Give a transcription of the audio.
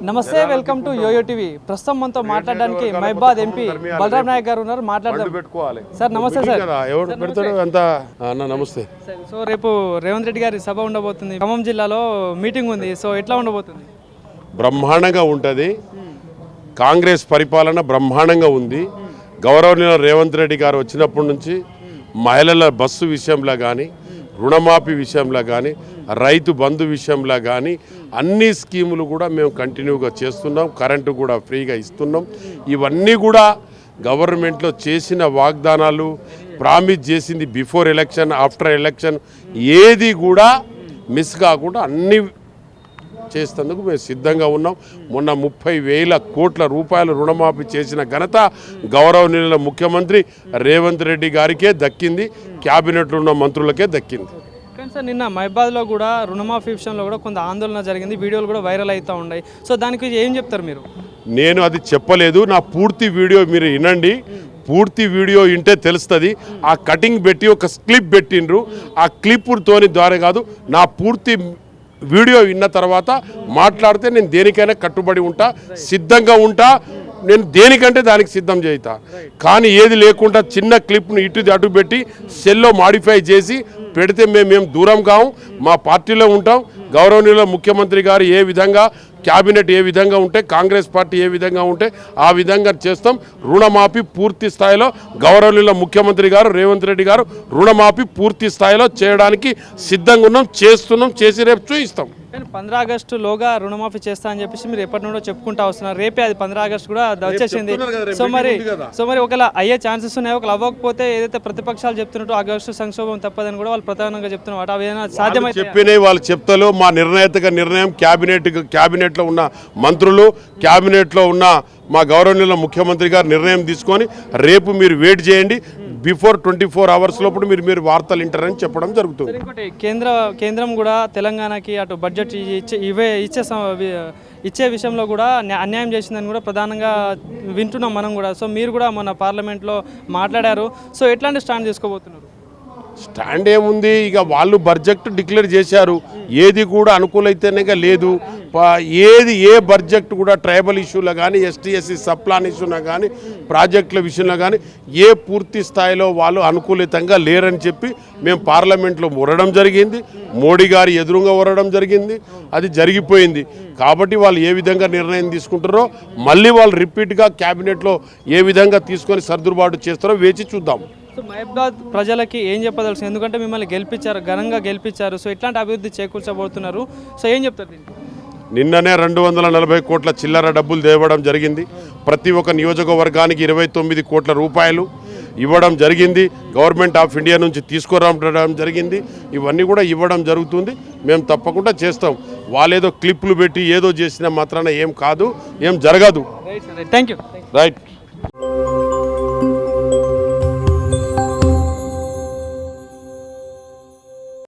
నమస్తే, welcome to yo-yo TV. ప్రస్తుతం మనతో మాట్లాడడానికి మైబాద్ ఎంపీ బలరాం నాయక్ గారు ఉన్నారు. మాట్లాడదాం సార్. నమస్తే సార్. నమస్తే. సో రేపు రేవంత్ రెడ్డి గారి సభ ఉండబోతుంది. ఖమ్మం జిల్లాలో మీటింగ్ ఉంది. సో ఎట్లా ఉండబోతుంది? బ్రహ్మాండంగా ఉంటుంది. కాంగ్రెస్ పరిపాలన బ్రహ్మాండంగా ఉంది. గౌరవనీయ రేవంత్ రెడ్డి గారు వచ్చినప్పటి నుంచి మహిళల బస్సు విషయంలో కానీ, రుణమాఫీ విషయంలో కానీ, రైతు బంధు విషయంలో కానీ అన్ని స్కీములు కూడా మేము కంటిన్యూగా చేస్తున్నాం. కరెంటు కూడా ఫ్రీగా ఇస్తున్నాం. ఇవన్నీ కూడా గవర్నమెంట్లో చేసిన వాగ్దానాలు, ప్రామిస్ చేసింది బిఫోర్ ఎలక్షన్, ఆఫ్టర్ ఎలక్షన్ ఏది కూడా మిస్ కాకుండా అన్ని చేసేందుకు మేము సిద్ధంగా ఉన్నాం. మొన్న 30,000 కోట్ల రూపాయల రుణమాఫీ చేసిన ఘనత గౌరవనీయుల ముఖ్యమంత్రి రేవంత్ రెడ్డి గారికే దక్కింది, క్యాబినెట్లో ఉన్న మంత్రులకే దక్కింది. కానీ సార్, నిన్న మైబాద్లో కూడా రుణమాఫీ విషయంలో కూడా కొంత ఆందోళన జరిగింది. వీడియోలు కూడా వైరల్ అవుతూ ఉన్నాయి. సో దానికి ఏం చెప్తారు మీరు? నేను అది చెప్పలేదు. నా పూర్తి వీడియో మీరు వినండి. పూర్తి వీడియో వింటే తెలుస్తుంది. ఆ కటింగ్ పెట్టి ఒక క్లిప్ పెట్టిండ్రు. ఆ క్లిప్తోని ద్వారా కాదు, నా పూర్తి వీడియో విన్న తర్వాత మాట్లాడితే నేను దేనికైనా కట్టుబడి ఉంటా, సిద్ధంగా ఉంటా. నేను దేనికంటే దానికి సిద్ధం చేయితా. కానీ ఏది లేకుండా చిన్న క్లిప్ను ఇటు అటు పెట్టి సెల్లో మాడిఫై చేసి పెడితే మేము దూరం కాము. మా పార్టీలో ఉంటాం. గౌరవనీయుల ముఖ్యమంత్రి గారు ఏ విధంగా, క్యాబినెట్ ఏ విధంగా ఉంటే, కాంగ్రెస్ పార్టీ ఏ విధంగా ఉంటే ఆ విధంగా చేస్తాం. రుణమాఫీ పూర్తి స్థాయిలో గౌరవనీయుల ముఖ్యమంత్రి గారు రేవంత్ రెడ్డి గారు రుణమాఫీ పూర్తి స్థాయిలో చేయడానికి సిద్ధంగా ఉన్నాం, చేస్తున్నాం, చేసి రేపు చూపిస్తాం. కానీ 15 ఆగస్టులోగా రుణమాఫీ చేస్తా అని చెప్పేసి మీరు ఎప్పటి నుండో చెప్పుకుంటా వస్తున్నారు. రేపే అది 15 ఆగస్టు కూడా వచ్చేసింది. సో మరి ఒకవేళ అయ్యే ఛాన్సెస్ ఉన్నాయి. ఒకవేళ అవ్వకపోతే ఏదైతే ప్రతిపక్షాలు చెప్తున్నట్టు ఆగస్టు సంక్షోభం తప్పదని కూడా వాళ్ళు ప్రధానంగా చెప్తున్నారు. అవి సాధ్యమైతే చెప్పినాయి వాళ్ళు చెప్తారు. మా నిర్ణయం క్యాబినెట్లో ఉన్న మంత్రులు, క్యాబినెట్లో ఉన్న మా గౌరవనీయుల ముఖ్యమంత్రి గారు నిర్ణయం తీసుకొని రేపు మీరు వెయిట్ చేయండి. బిఫోర్ 24 అవర్స్ లోపల మీరు వార్తలు వింటారని చెప్పడం జరుగుతుంది. ఇంకోటి, కేంద్రం కూడా తెలంగాణకి అటు బడ్జెట్ ఇచ్చే విషయంలో కూడా అన్యాయం చేసిందని కూడా ప్రధానంగా వింటున్నాం మనం కూడా. సో మీరు కూడా మన పార్లమెంట్లో మాట్లాడారు. సో ఎట్లాంటి స్టాండ్ తీసుకోబోతున్నారు? స్టాండ్ ఏముంది, ఇక వాళ్ళు బడ్జెట్ డిక్లేర్ చేశారు. ఏది కూడా అనుకూలైతేనే లేదు. ఏ బడ్జెట్ కూడా ట్రైబల్ ఇష్యూలో కానీ, ఎస్టీ/ఎస్సీ సప్లాన్ ఇష్యూలో కానీ, ప్రాజెక్టుల విషయంలో కానీ ఏ పూర్తి స్థాయిలో వాళ్ళు అనుకూలితంగా లేరని చెప్పి మేము పార్లమెంట్లో ఉరడం జరిగింది. మోడీ గారు ఎదురుగా ఉరడం జరిగింది. అది జరిగిపోయింది. కాబట్టి వాళ్ళు ఏ విధంగా నిర్ణయం తీసుకుంటారో మళ్ళీ వాళ్ళు రిపీట్గా క్యాబినెట్లో ఏ విధంగా తీసుకొని సర్దుబాటు చేస్తారో వేచి చూద్దాం. సో మైబాద్ ప్రజలకి ఏం చెప్పదలుసు? ఎందుకంటే మిమ్మల్ని గెలిపించారు, ఘనంగా గెలిపించారు. సో ఎట్లాంటి అభివృద్ధి చేకూర్చబోతున్నారు? సో ఏం చెప్తారు దీనికి? నిన్ననే 240 కోట్ల చిల్లర డబ్బులు తేవడం జరిగింది. ప్రతి ఒక్క నియోజకవర్గానికి 29 కోట్ల రూపాయలు ఇవ్వడం జరిగింది. గవర్నమెంట్ ఆఫ్ ఇండియా నుంచి తీసుకురావడం జరిగింది. ఇవన్నీ కూడా ఇవ్వడం జరుగుతుంది. మేము తప్పకుండా చేస్తాం. వాళ్ళేదో క్లిప్లు పెట్టి ఏదో చేసిన మాత్రాన ఏం కాదు, ఏం జరగదు. Thank you. రైట్.